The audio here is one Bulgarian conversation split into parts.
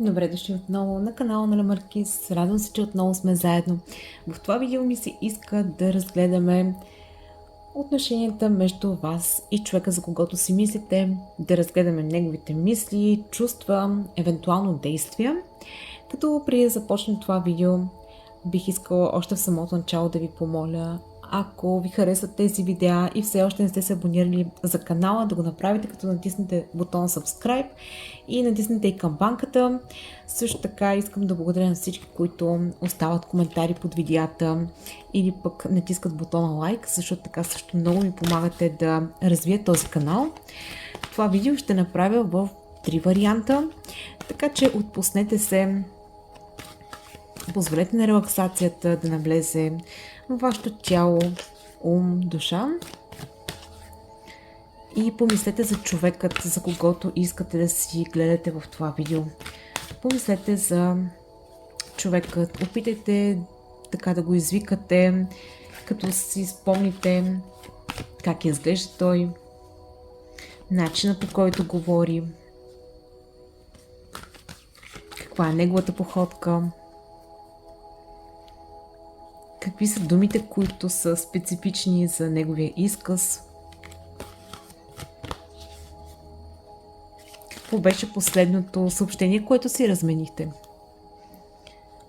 Добре дошли отново на канала на Лемаркис. Радвам се, че отново сме заедно. В това видео ми се иска да разгледаме отношенията между вас и човека, за когото си мислите, да разгледаме неговите мисли, чувства, евентуално действия. Като преди да започнем това видео, бих искала още в самото начало да ви помоля, ако ви харесват тези видеа и все още не сте се абонирали за канала, да го направите, като натиснете бутона Subscribe и натиснете и камбанката. Също така искам да благодаря на всички, които остават коментари под видеята или пък натискат бутона лайк, защото така също много ми помагате да развия този канал. Това видео ще направя в 3 варианта, така че отпуснете се. Позволете на релаксацията да навлезе в вашето тяло, ум, душа и помислете за човекът, за когото искате да си гледате в това видео. Помислете за човекът, опитайте така да го извикате, като си спомните как изглежда той, начина по който говори, каква е неговата походка, какви са думите, които са специфични за неговия изказ. Какво беше последното съобщение, което си разменихте?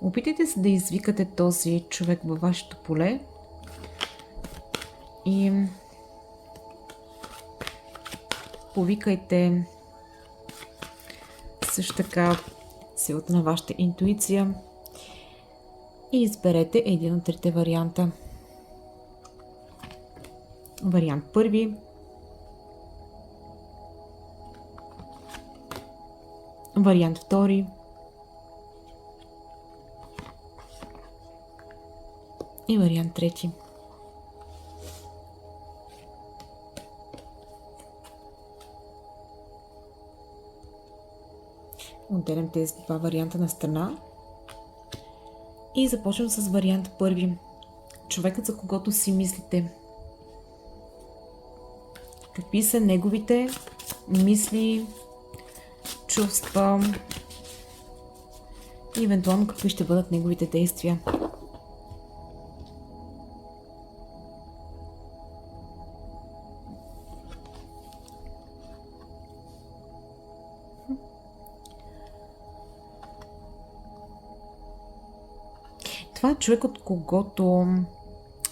Опитайте се да извикате този човек във вашето поле и повикайте също така силата на вашата интуиция и изберете един от трите варианта. Вариант първи, вариант втори и вариант трети. Отделям тези два варианта на страна и започвам с вариант първи. Човекът, за когото си мислите. Какви са неговите мисли, чувства и евентуално какви ще бъдат неговите действия. Това е човек, от когото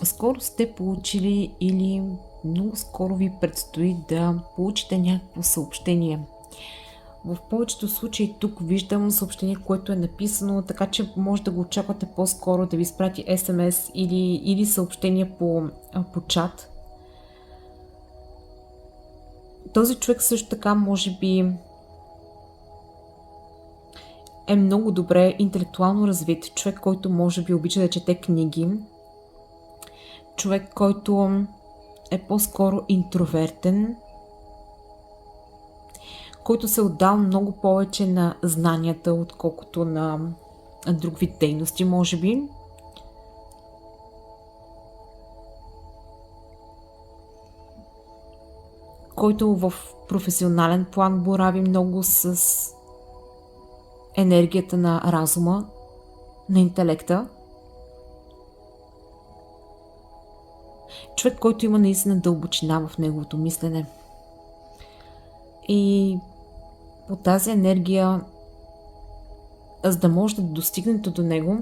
скоро сте получили или много скоро ви предстои да получите някакво съобщение. В повечето случаи тук виждам съобщение, което е написано, така че може да го очаквате по-скоро да ви изпрати SMS или съобщение по чат. Този човек също така може би е много добре интелектуално развит, човек, който може би обича да чете книги, човек, който е по-скоро интровертен, който се отдал много повече на знанията, отколкото на друг вид дейности, може би. Който в професионален план борави много с енергията на разума, на интелекта. Човек, който има наистина дълбочина в неговото мислене. И по тази енергия, за да може да достигнете до него,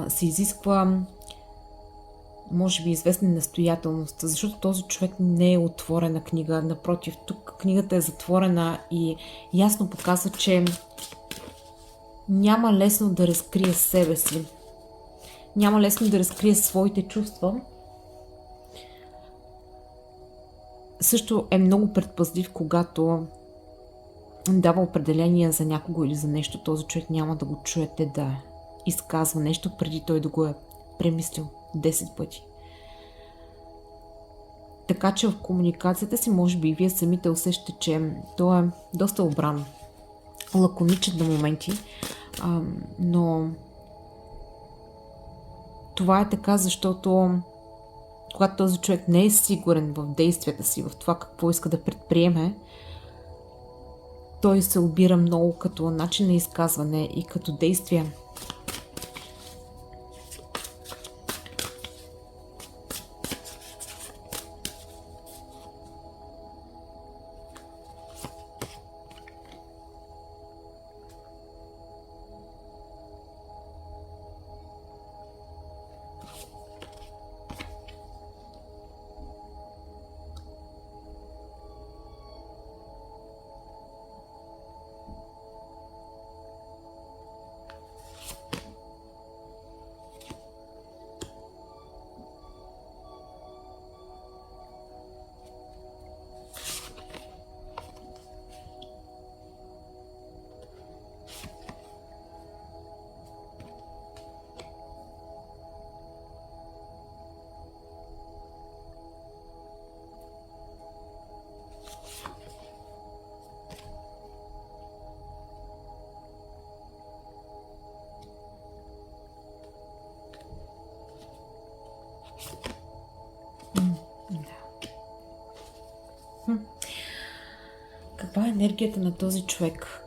се изисква може би известна настоятелност, защото този човек не е отворена книга. Напротив, тук книгата е затворена и ясно показва, че няма лесно да разкрие себе си. Няма лесно да разкрие своите чувства. Също е много предпазлив, когато дава определения за някого или за нещо. Този човек няма да го чуете да изказва нещо, преди той да го е премислил 10 пъти. Така че в комуникацията си, може би и вие самите усещате, че той е доста обран, лаконичен на моменти, но това е така, защото когато този човек не е сигурен в действията си, в това какво иска да предприеме, той се обира много като начин на изказване и като действие. Каква е енергията на този човек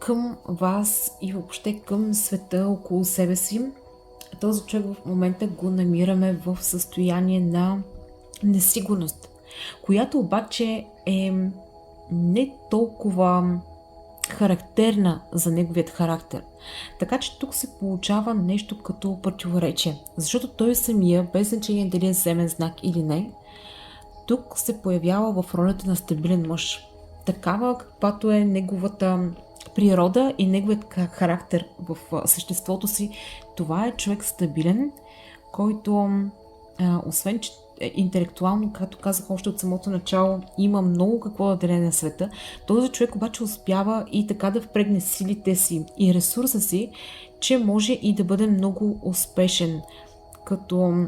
към вас и въобще към света около себе си? Този човек в момента го намираме в състояние на несигурност, която обаче е не толкова характерна за неговият характер. Така че тук се получава нещо като противоречие, защото той самия, без значение дали е земен знак или не, тук се появява в ролята на стабилен мъж. Такава, каквато е неговата природа и неговият характер в съществото си. Това е човек стабилен, който освен че интелектуално, както казах още от самото начало, има много какво да даде на света. Този човек обаче успява и така да впрегне силите си и ресурса си, че може и да бъде много успешен. Като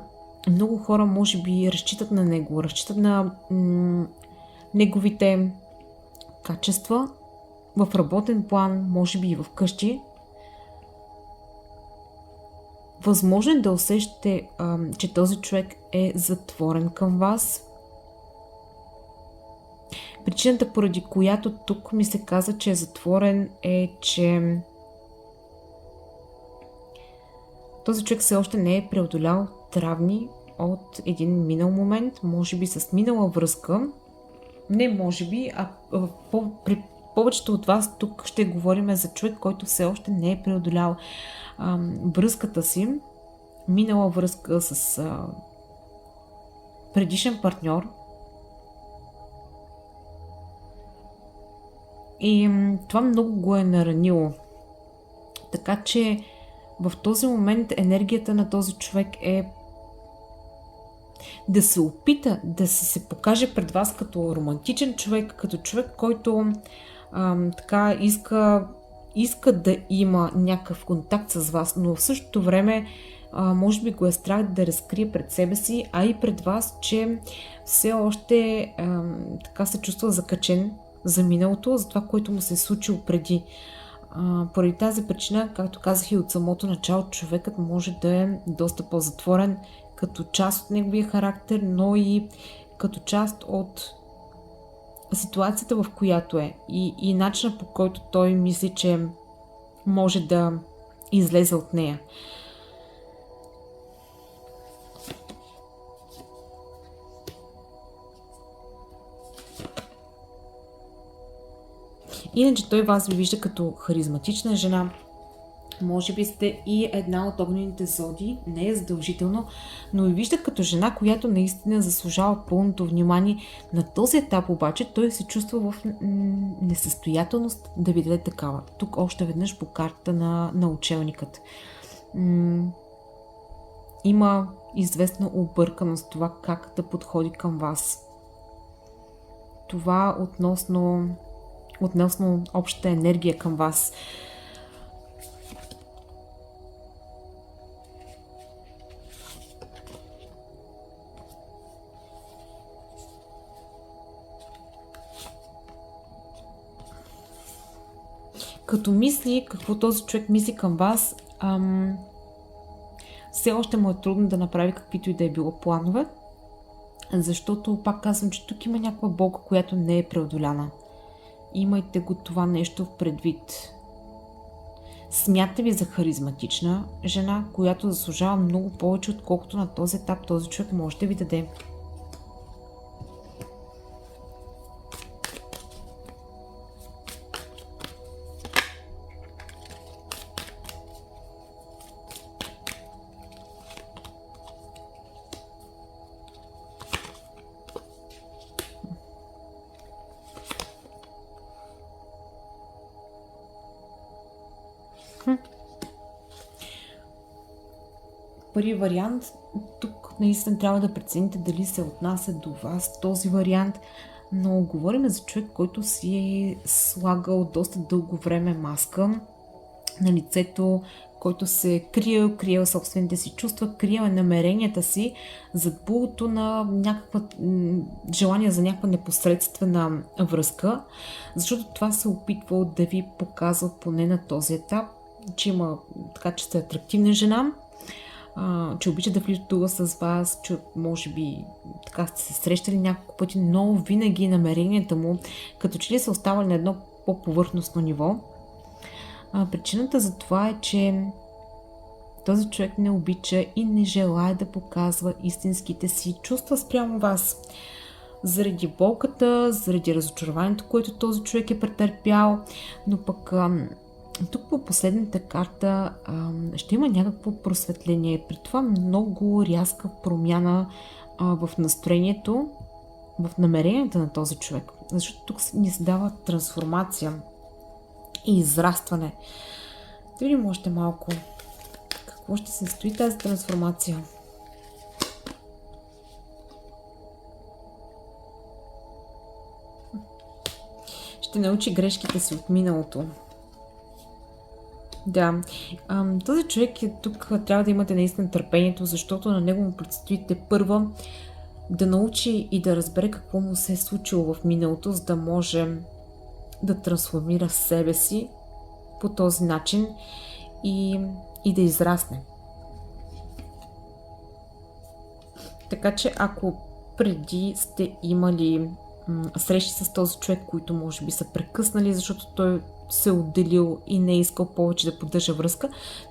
много хора може би разчитат на него, разчитат на неговите качества в работен план, може би и в къщи. Възможно е да усещате, че този човек е затворен към вас. Причината, поради която тук ми се каза, че е затворен, е, че този човек все още не е преодолял травми от един минал момент, може би с минала връзка. Не може би, а при повечето от вас тук ще говорим за човек, който все още не е преодолял връзката си, минала връзка с предишен партньор. И това много го е наранило. Така че в този момент енергията на този човек е да се опита да се покаже пред вас като романтичен човек, като човек, който така иска да има някакъв контакт с вас, но в същото време може би го е страх да разкрие пред себе си, а и пред вас, че все още така се чувства закачен за миналото, за това, което му се е случило преди. Поради тази причина, както казах и от самото начало, човекът може да е доста по-затворен като част от неговия характер, но и като част от ситуацията, в която е и начина, по който той мисли, че може да излезе от нея. Иначе той вас ви вижда като харизматична жена. Може би сте и една от огнените зодии, не е задължително, но ви вижда като жена, която наистина заслужава пълното внимание. На този етап обаче той се чувства в несъстоятелност да ви даде такава. Тук още веднъж по карта на учелникът. Има известна обърканост това как да подходи към вас. Това относно общата енергия към вас. Като мисли, какво този човек мисли към вас, все още му е трудно да направи каквито и да е било планове, защото пак казвам, че тук има някаква болка, която не е преодоляна. Имайте го това нещо в предвид. Смятате ви за харизматична жена, която заслужава много повече, отколкото на този етап този човек може да ви даде. Първи вариант, тук наистина трябва да прецените дали се отнася до вас този вариант, но говорим за човек, който си е слагал доста дълго време маска на лицето, който се е криел собствените си чувства, криел е намеренията си зад булото на някаква желание за някаква непосредствена връзка, защото това се опитвал да ви показва поне на този етап, че има така, че сте атрактивна жена, че обича да влиза тук с вас, че може би така сте се срещали няколко пъти, но винаги намеренията му като че ли са оставали на едно по-повърхностно ниво. Причината за това е, че този човек не обича и не желае да показва истинските си чувства спрямо вас. Заради болката, заради разочарованието, което този човек е претърпял, но пък тук по последната карта ще има някакво просветление. При това много рязка промяна в настроението, в намеренията на този човек. Защото тук ни се дава трансформация и израстване. Да видим още малко какво ще се състои тази трансформация. Ще научи грешките си от миналото. Да, този човек е тук, трябва да имате наистина търпението, защото на него му предстои първа да научи и да разбере какво му се е случило в миналото, за да може да трансформира себе си по този начин и да израсне. Така че ако преди сте имали срещи с този човек, които може би са прекъснали, защото той се отделил и не е искал повече да поддържа връзка,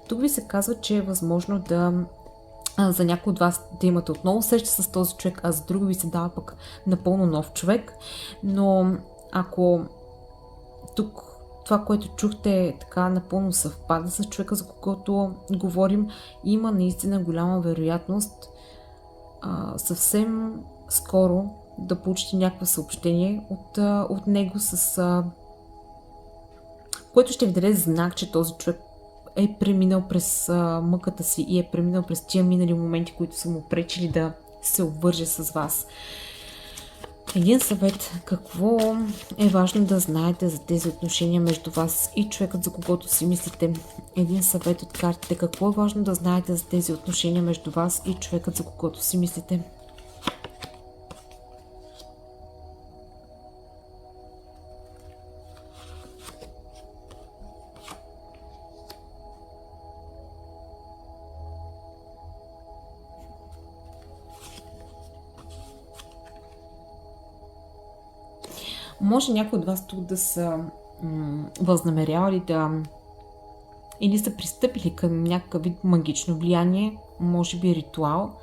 тук ви се казва, че е възможно за някой от вас да имате отново среща с този човек, а за други ви се дава пък напълно нов човек. Но ако тук това, което чухте, така напълно съвпада с човека, за когото говорим, има наистина голяма вероятност съвсем скоро да получите някакво съобщение от него, което ще ви даде знак, че този човек е преминал през мъката си и е преминал през тия минали моменти, които са му пречили да се обвърже с вас. Един съвет: какво е важно да знаете за тези отношения между вас и човекът, за когото си мислите? Един съвет от картите: какво е важно да знаете за тези отношения между вас и човекът, за когото си мислите? Може някой от вас тук да са възнамерявали или са пристъпили към някакъв вид магично влияние, може би ритуал.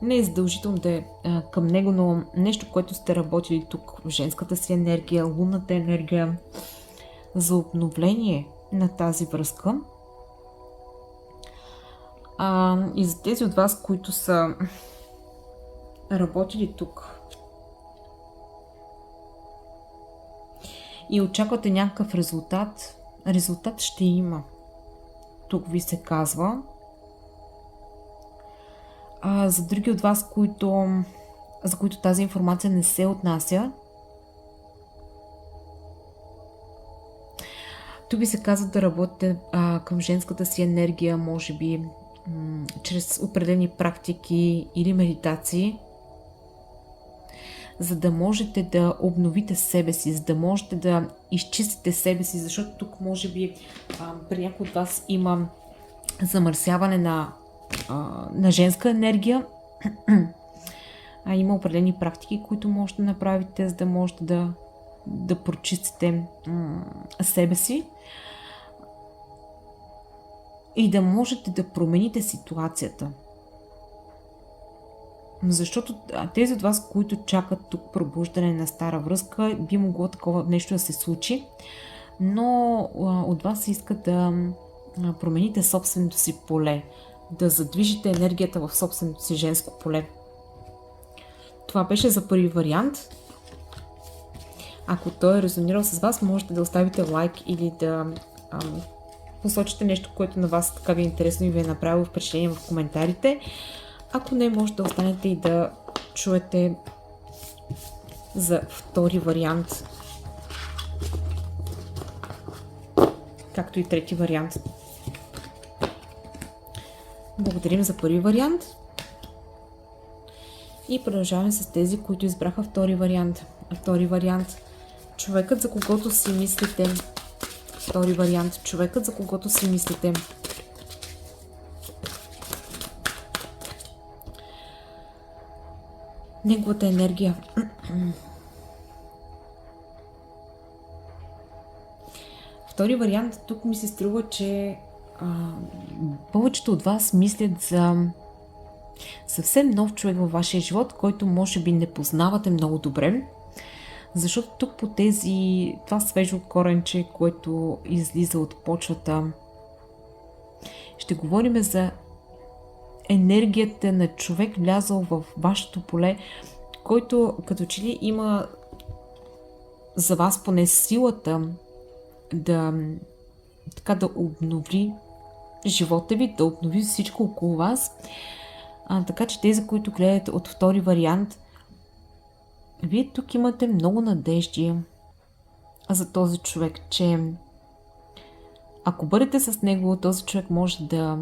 Не е задължително да е към него, но нещо, което сте работили тук в женската си енергия, лунната енергия, за обновление на тази връзка. И за тези от вас, които са работили тук и очаквате някакъв резултат ще има. Тук ви се казва. За други от вас, за които тази информация не се отнася, тук ви се казва да работите към женската си енергия, може би чрез определени практики или медитации, за да можете да обновите себе си, за да можете да изчистите себе си, защото тук може би при някой от вас има замърсяване на женска енергия, има определени практики, които можете да направите, за да можете да да прочистите себе си и да можете да промените ситуацията. Защото тези от вас, които чакат тук пробуждане на стара връзка, би могло такова нещо да се случи, но от вас се иска да промените собственото си поле, да задвижите енергията в собственото си женско поле. Това беше за първи вариант. Ако той е резонирал с вас, можете да оставите лайк или да посочите нещо, което на вас така ви е интересно и ви е направило впечатление в коментарите. Ако не, може да останете и да чуете за втори вариант, както и трети вариант. Благодарим за първи вариант и продължаваме с тези, които избраха втори вариант. Втори вариант – човекът, за когото си мислите. Втори вариант – човекът, за когото си мислите. Неговата енергия. Втори вариант, тук ми се струва, че повечето от вас мислят за съвсем нов човек във вашия живот, който може би не познавате много добре, защото тук по това свежо коренче, което излиза от почвата, ще говорим за енергията на човек, влязъл в вашето поле, който като че ли има за вас поне силата да обнови живота ви, да обнови всичко около вас. Така че тези, които гледате от втори вариант, вие тук имате много надежди за този човек, че ако бъдете с него, този човек може да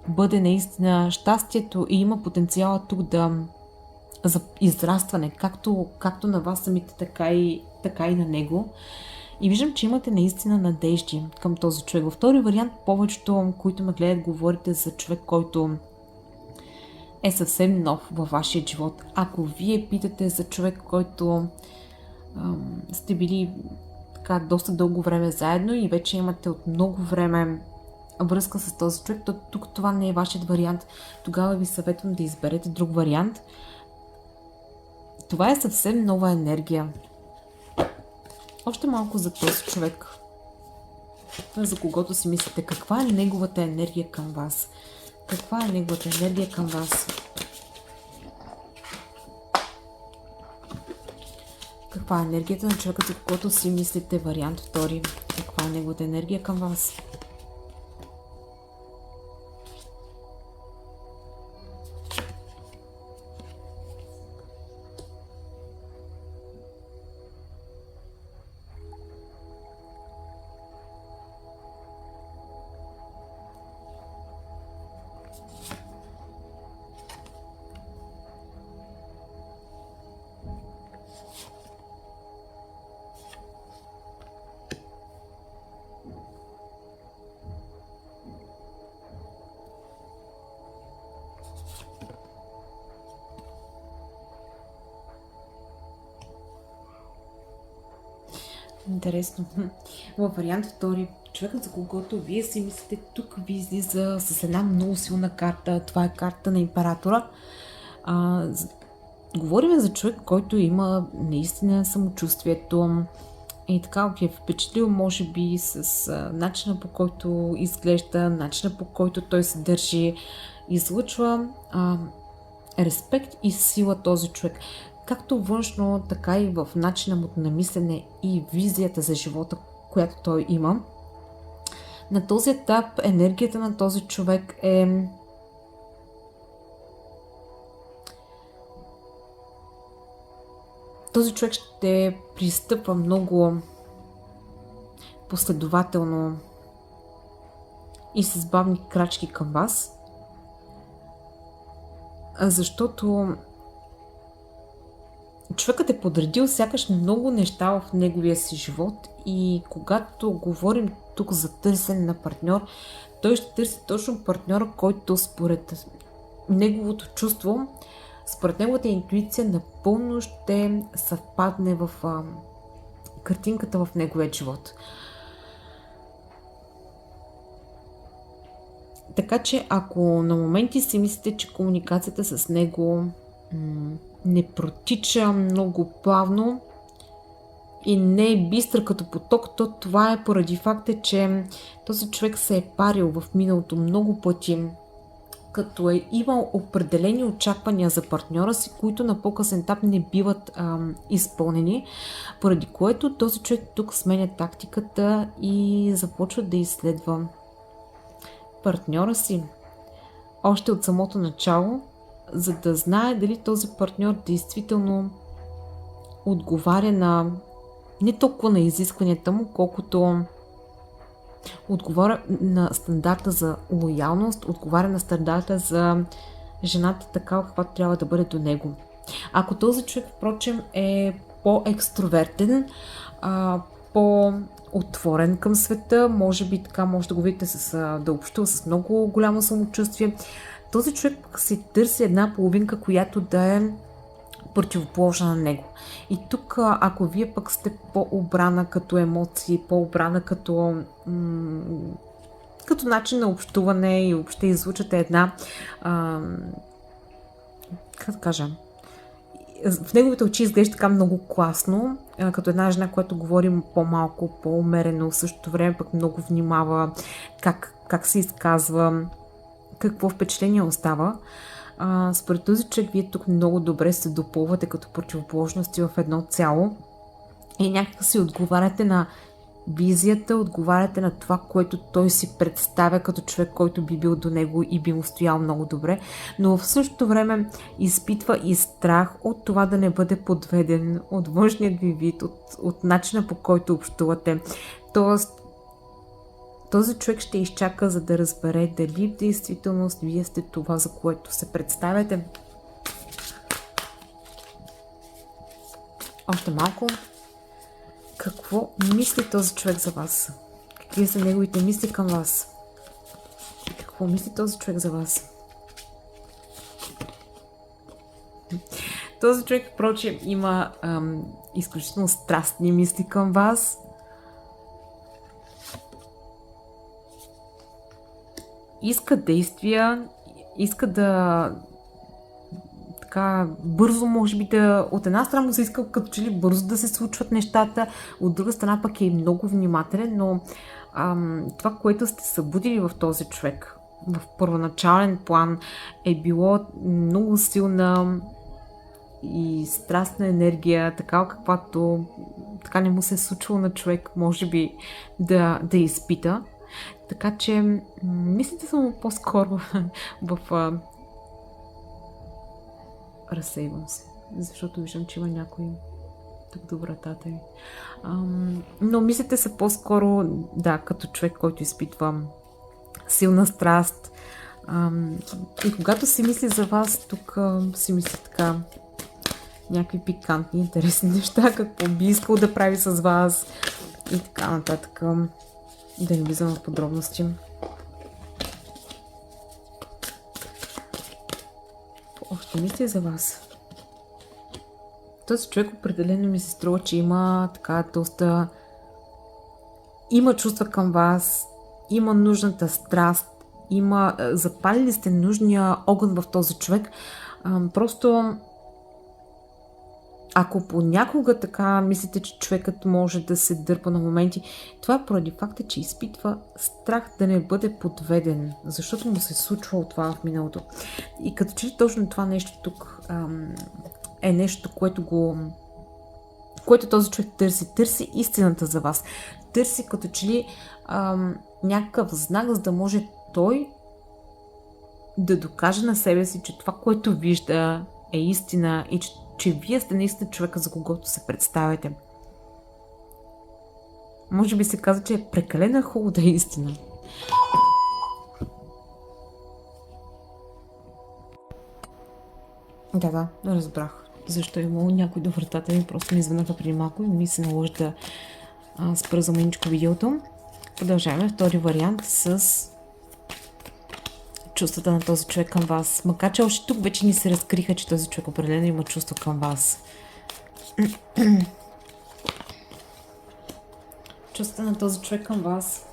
бъде наистина щастието и има потенциала тук за израстване, както на вас самите, така и на него. И виждам, че имате наистина надежди към този човек. Във втори вариант, повечето, които ме гледат, говорите за човек, който е съвсем нов във вашия живот. Ако вие питате за човек, който сте били доста дълго време заедно и вече имате от много време връзка с този човек, то тук това не е вашият вариант. Тогава ви съветвам да изберете друг вариант. Това е съвсем нова енергия. Още малко за този човек, за когото си мислите. Каква е неговата енергия към вас? Каква е неговата енергия към вас? Каква е енергията на човека, за когото си мислите? Вариант втори. Каква е неговата енергия към вас? Интересно. Във вариант втори, човекът, за когото вие си мислите, тук ви излиза с една много силна карта. Това е карта на императора. Говорим за човек, който има наистина самочувствието и така ви е впечатлил, може би, с начина, по който изглежда, начина, по който той се държи, излъчва респект и сила този човек. Както външно, така и в начина му на мислене и визията за живота, която той има. На този етап енергията на този човек е този човек ще пристъпва много последователно и с бавни крачки към вас, защото човекът е подредил сякаш много неща в неговия си живот и когато говорим тук за търсене на партньор, той ще търси точно партньора, който според неговото чувство, според неговата интуиция напълно ще съвпадне в картинката в неговия живот. Така че ако на моменти си мислите, че комуникацията с него не протича много плавно и не е бистра като поток, то това е поради факта, че този човек се е парил в миналото много пъти, като е имал определени очаквания за партньора си, които на по-късен етап не биват изпълнени, поради което този човек тук сменя тактиката и започва да изследва партньора си още от самото начало, за да знае дали този партньор действително отговаря на не толкова на изискванията му, колкото отговаря на стандарта за лоялност, отговаря на стандарта за жената такава, каквато трябва да бъде до него. Ако този човек, впрочем, е по-екстровертен, по-отворен към света, може би така може да го видите да общува с много голямо самочувствие, този човек пък си търси една половинка, която да е противоположна на него. И тук, ако вие пък сте по-обрана като емоции, по-обрана като начин на общуване и въобще излучате една как да кажа, в неговите очи изглежда така много класно, като една жена, която говори по-малко, по-умерено, в същото време пък много внимава как се изказва, какво впечатление остава. Според този човек вие тук много добре се допълвате като противоположности в едно цяло и някак си отговаряте на визията, отговаряте на това, което той си представя като човек, който би бил до него и би му стоял много добре, но в същото време изпитва и страх от това да не бъде подведен от външният ви вид, от начина, по който общувате. Тоест, този човек ще изчака, за да разбере дали в действителност вие сте това, за което се представяте. Още малко. Какво мисли този човек за вас? Какви са неговите мисли към вас? Какво мисли този човек за вас? Този човек, впрочем, има изключително страстни мисли към вас. Иска действия, иска да така бързо, може би от една страна му се иска като че ли бързо да се случват нещата, от друга страна пък е много внимателен, но това, което сте събудили в този човек в първоначален план е било много силна и страстна енергия, такава каквато така не му се е случвало на човек, може би да изпита. Така че мислите само по-скоро в разсейвам се, защото виждам, че има някой тук до вратата ви. Но мислите се по-скоро, да, като човек, който изпитва силна страст. И когато си мисли за вас, тук си мисли така някакви пикантни, интересни неща, какво би искал да прави с вас и така нататък. Да не влизам в подробности. Още мисли за вас. Този човек определено ми се струва, че има така доста... Има чувства към вас, има нужната страст, запалили сте нужния огън в този човек. Просто ако понякога така мислите, че човекът може да се дърпа на моменти, това е поради факта, че изпитва страх да не бъде подведен, защото му се случва от това в миналото. И като че ли точно това нещо тук е нещо, което този човек търси истината за вас. Търси като че ли някакъв знак, за да може той да докаже на себе си, че това, което вижда, е истина и че вие сте наистина човека, за когото се представяте. Може би се казва, че е прекалено хубаво да е истина. Да, разбрах. Защо е имало някой до вратата ми, просто ми звънаха преди малко и ми се наложи да спра за маничко видеото. Продължаваме втори вариант с чувствата на този човек към вас. Макар че още тук вече ни се разкриха, че този човек определено има чувство към вас. чувства на този човек към вас.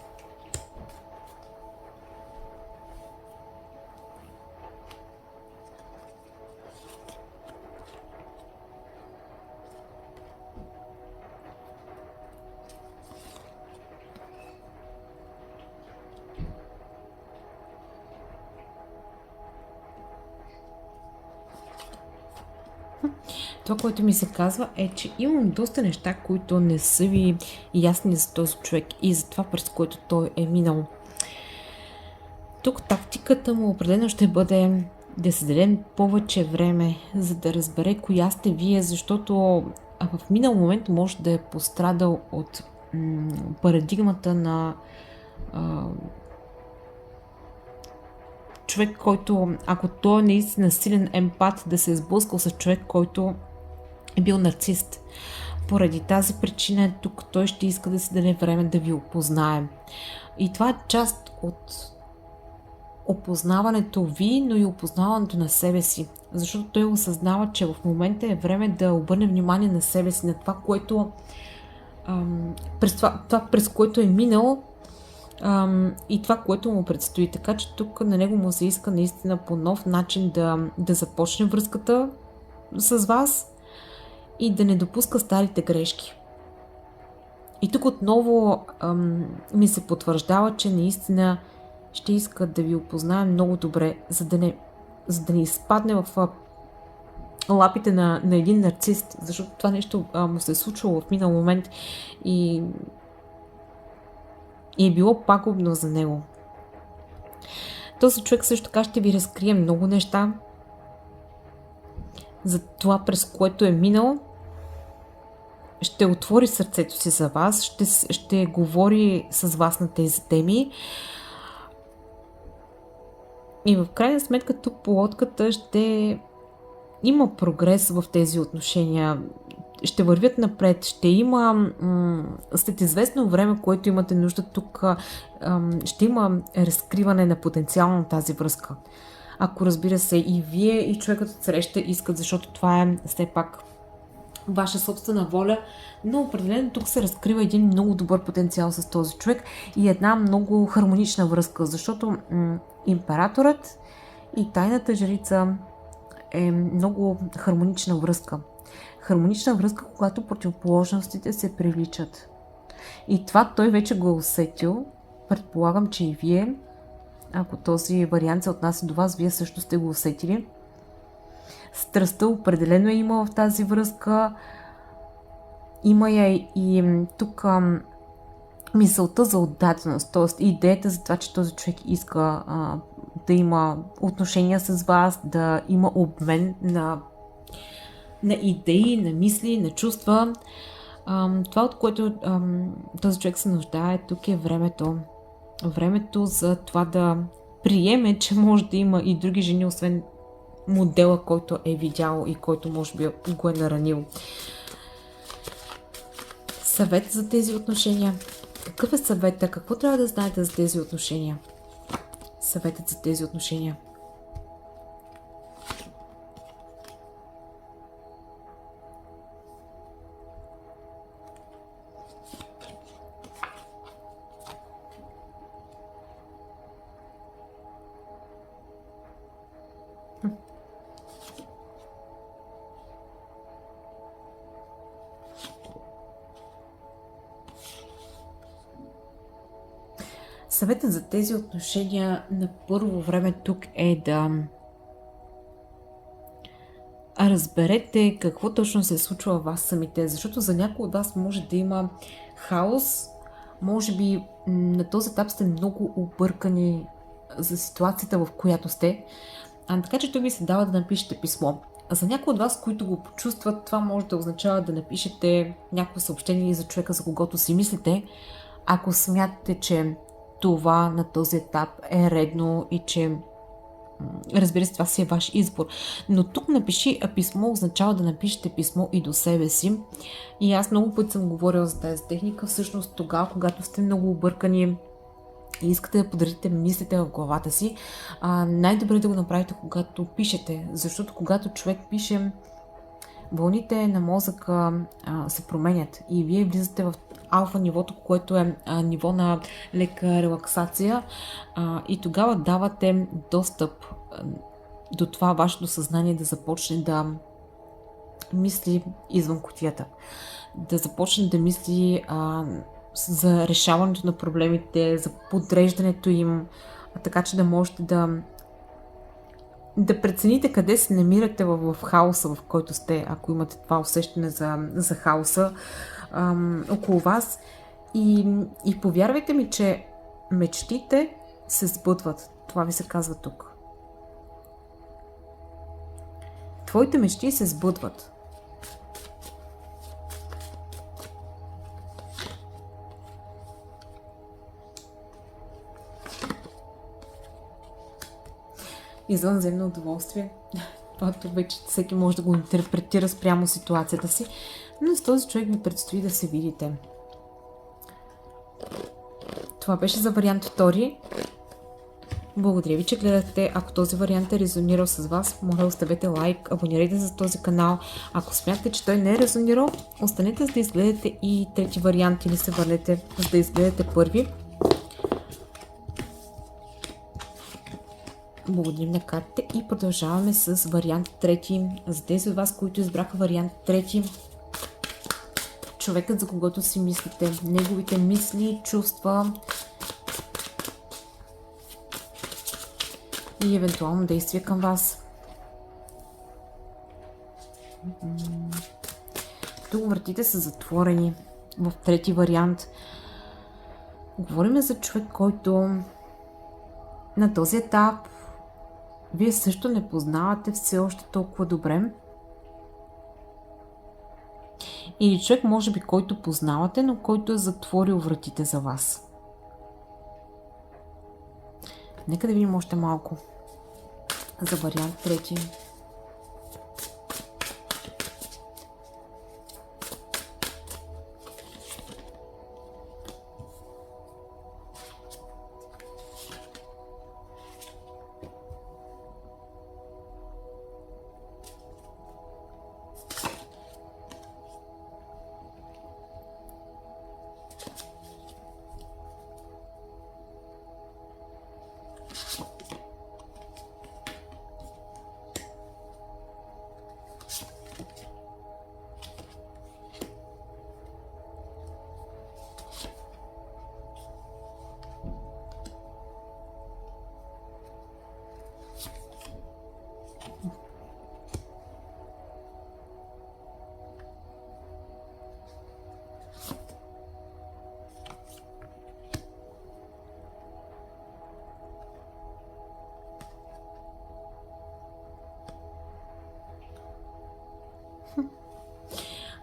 Това, което ми се казва е, че имам доста неща, които не са ви ясни за този човек и за това, през което той е минал. Тук тактиката му определено ще бъде да се даде повече време, за да разбере коя сте вие, защото в минал момент може да е пострадал от парадигмата на човек, който, ако той е наистина силен емпат, да се е сблъскал с човек, който е бил нарцист. Поради тази причина тук той ще иска да си даде време да ви опознае. И това е част от опознаването ви, но и опознаването на себе си. Защото той осъзнава, че в момента е време да обърне внимание на себе си, на това, което през което е минал, и това, което му предстои. Така че тук на него му се иска наистина по нов начин да започне връзката с вас и да не допуска старите грешки. И тук отново ми се потвърждава, че наистина ще иска да ви опознае много добре, за да не изпадне в лапите на един нарцист, защото това нещо му се е случило в минал момент и е било пагубно за него. Този човек също така ще ви разкрие много неща за това, през което е минал. Ще отвори сърцето си за вас, ще говори с вас на тези теми. И в крайна сметка тук по лодката ще има прогрес в тези отношения. Ще вървят напред, ще има след известно време, което имате нужда тук, ще има разкриване на потенциал на тази връзка. Ако разбира се и вие и човекът от среща искат, защото това е все пак ваша собствена воля, но определено тук се разкрива един много добър потенциал с този човек и една много хармонична връзка, защото императорът и тайната жрица е много хармонична връзка. Хармонична връзка, когато противоположностите се привличат. И това той вече го е усетил. Предполагам, че и вие, ако този вариант се отнася до вас, вие също сте го усетили. Страстта определено е имала в тази връзка. Има я и тук мисълта за отдаденост, т.е. идеята за това, че този човек иска да има отношения с вас, да има обмен на идеи, на мисли, на чувства. Това, от което този човек се нуждае тук е времето. Времето за това да приеме, че може да има и други жени, освен модела, който е видял и който може би го е наранил. Съвет за тези отношения. Какъв е съветът? Какво трябва да знаете за тези отношения? Съветът за тези отношения. Съветът за тези отношения на първо време тук е да разберете какво точно се случва в вас самите, защото за някои от вас може да има хаос, може би на този етап сте много объркани за ситуацията, в която сте, така че той ви се дава да напишете писмо. За някои от вас, които го почувстват, това може да означава да напишете някакво съобщение за човека, за когото си мислите, ако смятате, че това на този етап е редно и че, разбира се, това си е ваш избор. Но тук напиши писмо означава да напишете писмо и до себе си. И аз много пъти съм говорила за тази техника. Всъщност тогава, когато сте много объркани и искате да подредите мислите в главата си, най-добре е да го направите, когато пишете. Защото когато човек пише, вълните на мозъка се променят и вие влизате в алфа нивото, което е ниво на лека релаксация, и тогава давате достъп до това вашето съзнание да започне да мисли извън кутията, да започне да мисли за решаването на проблемите, за подреждането им, така че да можете да прецените къде се намирате в хаоса, в който сте, ако имате това усещане за хаоса около вас. И повярвайте ми, че мечтите се сбъдват. Това ви се казва тук. Твоите мечти се сбъдват. Извънземно удоволствие. Това вече всеки може да го интерпретира спрямо ситуацията си, но с този човек ви предстои да се видите. Това беше за вариант 2. Благодаря ви, че гледате. Ако този вариант е резонирал с вас, моля оставете лайк, абонирайте се за този канал. Ако смятате, че той не е резонирал, останете за да изгледате и трети вариант или се върнете за да изгледате първи. Благодарим на картите и продължаваме с вариант 3. За тези от вас, които избраха вариант 3, човекът, за когото си мислите, неговите мисли, чувства и евентуално действия към вас. Тук вратите са затворени. В трети вариант говорим за човек, който на този етап вие също не познавате все още толкова добре. Или човек, може би, който познавате, но който е затворил вратите за вас. Нека да видим още малко за вариант 3.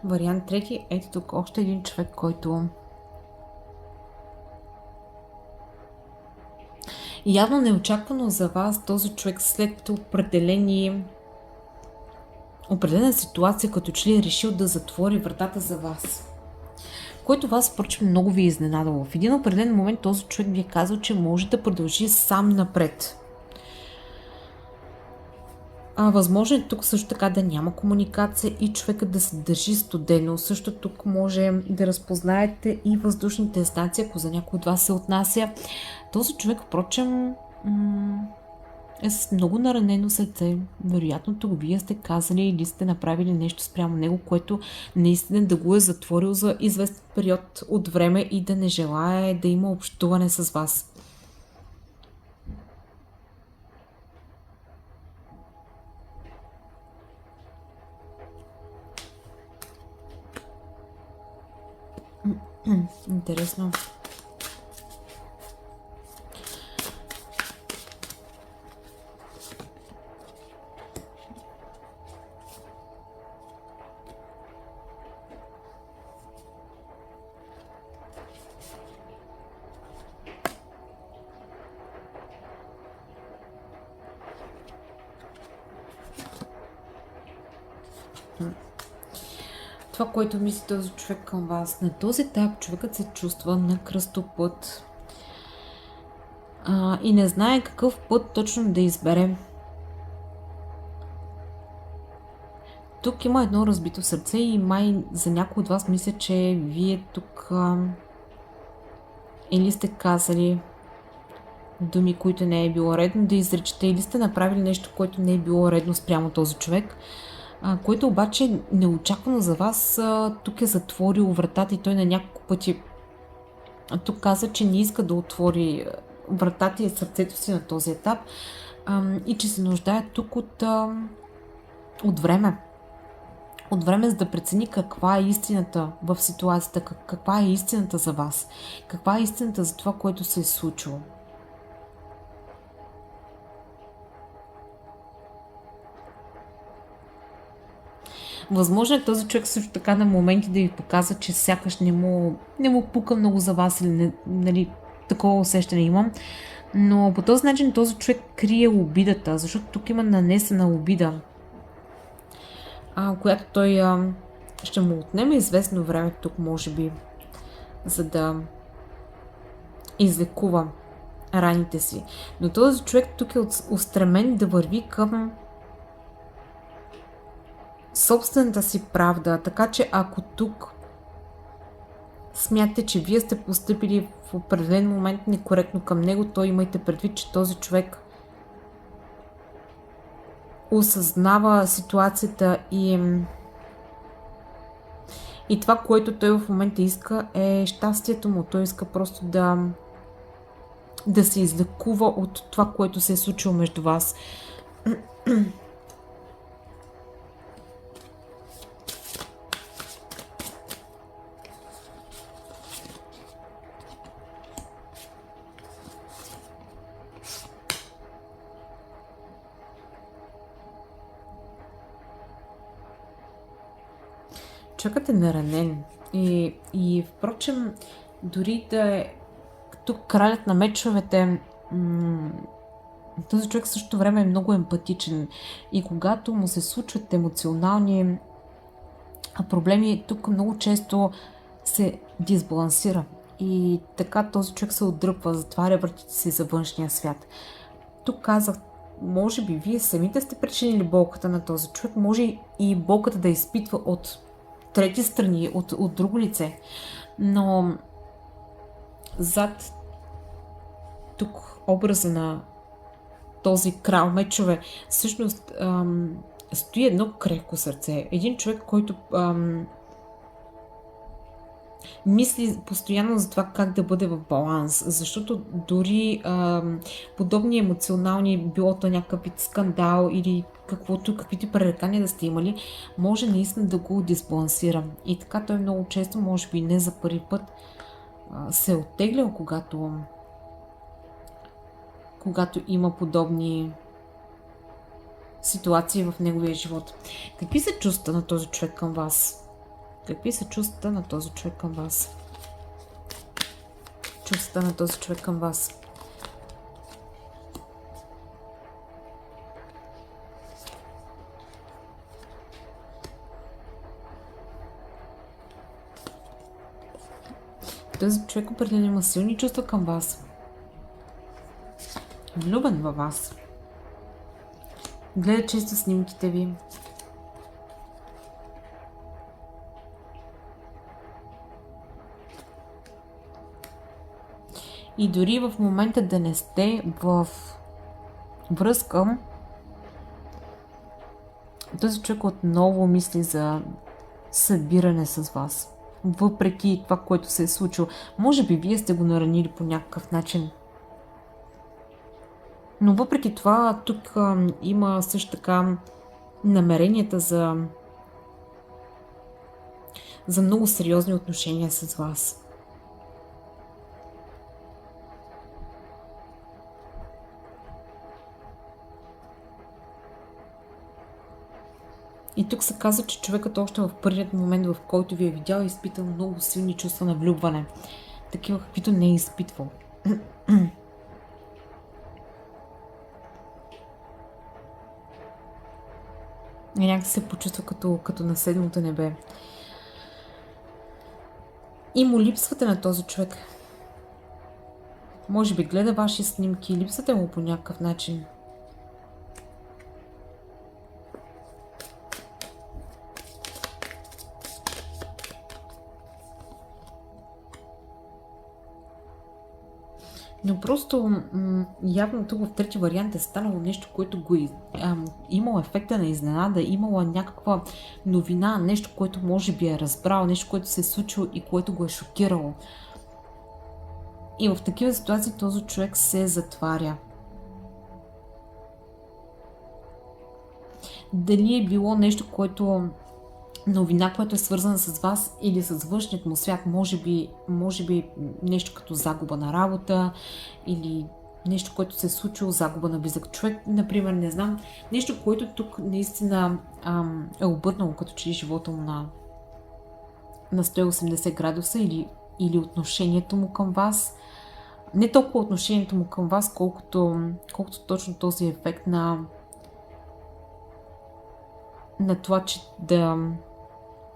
Вариант 3. Ето тук още един човек, който явно неочаквано за вас, този човек след определена ситуация, като че ли е решил да затвори вратата за вас. Което вас, впрочем, много ви е изненадало. В един определен момент този човек ви е казал, че може да продължи сам напред. Възможно е тук също така да няма комуникация и човекът да се държи студено. Също тук може да разпознаете и въздушните знаци, ако за някой от вас се отнася. Този човек, впрочем, е с много наранено сърце. Вероятно тук вие сте казали или сте направили нещо спрямо него, което наистина да го е затворил за известен период от време и да не желае да има общуване с вас. Интересно. Това, което мисли този човек към вас, на този етап човекът се чувства на кръстопът и не знае какъв път точно да избере. тук има едно разбито сърце и май за някой от вас мисля, че вие тук или сте казали думи, които не е било редно да изречете, или сте направили нещо, което не е било редно спрямо този човек, което обаче неочаквано за вас тук е затворил вратата и той на няколко пъти тук каза, че не иска да отвори вратата и сърцето си на този етап и че се нуждае тук от време. От време, за да прецени каква е истината в ситуацията, каква е истината за вас, каква е истината за това, което се е случило. Възможно е този човек също така на моменти да ви показва, че сякаш не му пука много за вас или не, нали, такова усещане имам. Но по този начин този човек крие обидата, защото тук има нанесена обида, която той ще му отнеме известно време тук, може би, за да излекува раните си. Но този човек тук е устремен да върви към собствената си правда, така че ако тук смятате, че вие сте постъпили в определен момент некоректно към него, то имайте предвид, че този човек осъзнава ситуацията и това, което той в момента иска, е щастието му. Той иска просто да се излекува от това, което се е случило между вас. Човекът е наранен и впрочем, дори да е тук кралят на мечовете, този човек в същото време е много емпатичен и когато му се случват емоционални проблеми, тук много често се дисбалансира и така този човек се отдръпва, затваря вратите си за външния свят. Тук казах, може би вие самите сте причинили болката на този човек, може и болката да изпитва от трети страни, от друго лице. Но зад тук образа на този крал мечове всъщност стои едно крехко сърце. Един човек, който мисли постоянно за това как да бъде в баланс, защото дори подобни емоционални, било то някакъв вид скандал или каквито пререкания да сте имали, може наистина да го дисбалансира. И така той много често, може би не за първи път, се е оттеглял, когато има подобни ситуации в неговия живот. Какви са чувства на този човек към вас? Какви са чувствата на този човек към вас? Чувствата на този човек към вас. Този човек определено има силни чувства към вас. Влюбен във вас. Гледа често снимките ви. И дори в момента да не сте в връзка, този човек отново мисли за събиране с вас. Въпреки това, което се е случило. Може би вие сте го наранили по някакъв начин. Но въпреки това, тук има също така намеренията за много сериозни отношения с вас. И тук се казва, че човекът още в първият момент, в който ви е видял, е изпитал много силни чувства на влюбване. Такива, каквито не е изпитвал. И някак се почувства като на седмото небе. И му липсвате на този човек. Може би гледа ваши снимки, липсвате му по някакъв начин. Но просто явно тук в трети вариант е станало нещо, което го имало ефекта на изненада, имала някаква новина, нещо, което може би е разбрал, нещо, което се е случило и което го е шокирало. И в такива ситуации този човек се затваря. Дали е било нещо, което новина, което е свързана с вас или с външният му свят, може би нещо като загуба на работа или нещо, което се е случило, загуба на близък човек, например, не знам, нещо, което тук наистина е обърнало като че ли живота му на 180 градуса или отношението му към вас. Не толкова отношението му към вас, колкото точно този ефект на това, че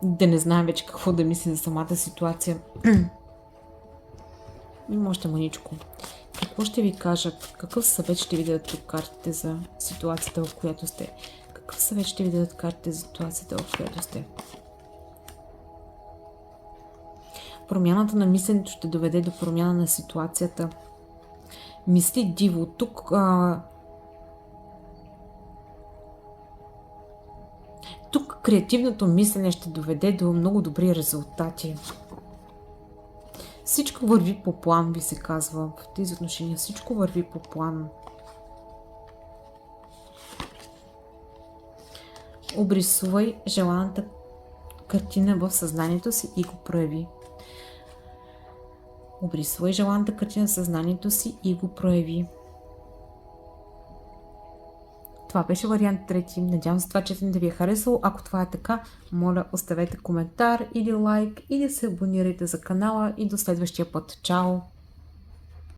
да не знаем вече какво да мисли за самата ситуация. Има още маничко. Какво ще ви кажат? Какъв съвет ще ви дадат тук картите за ситуацията, в която сте? Какъв съвет ще ви дадат картите за ситуацията, в която сте? Промяната на мисленето ще доведе до промяна на ситуацията. Мисли диво. Тук креативното мислене ще доведе до много добри резултати. Всичко върви по план, ви се казва в тези отношения. Всичко върви по план. Обрисувай желаната картина в съзнанието си и го прояви. Обрисувай желаната картина в съзнанието си и го прояви. Това беше вариант 3. Надявам се това четене да ви е харесало. Ако това е така, моля оставете коментар или лайк или се абонирайте за канала и до следващия път. Чао!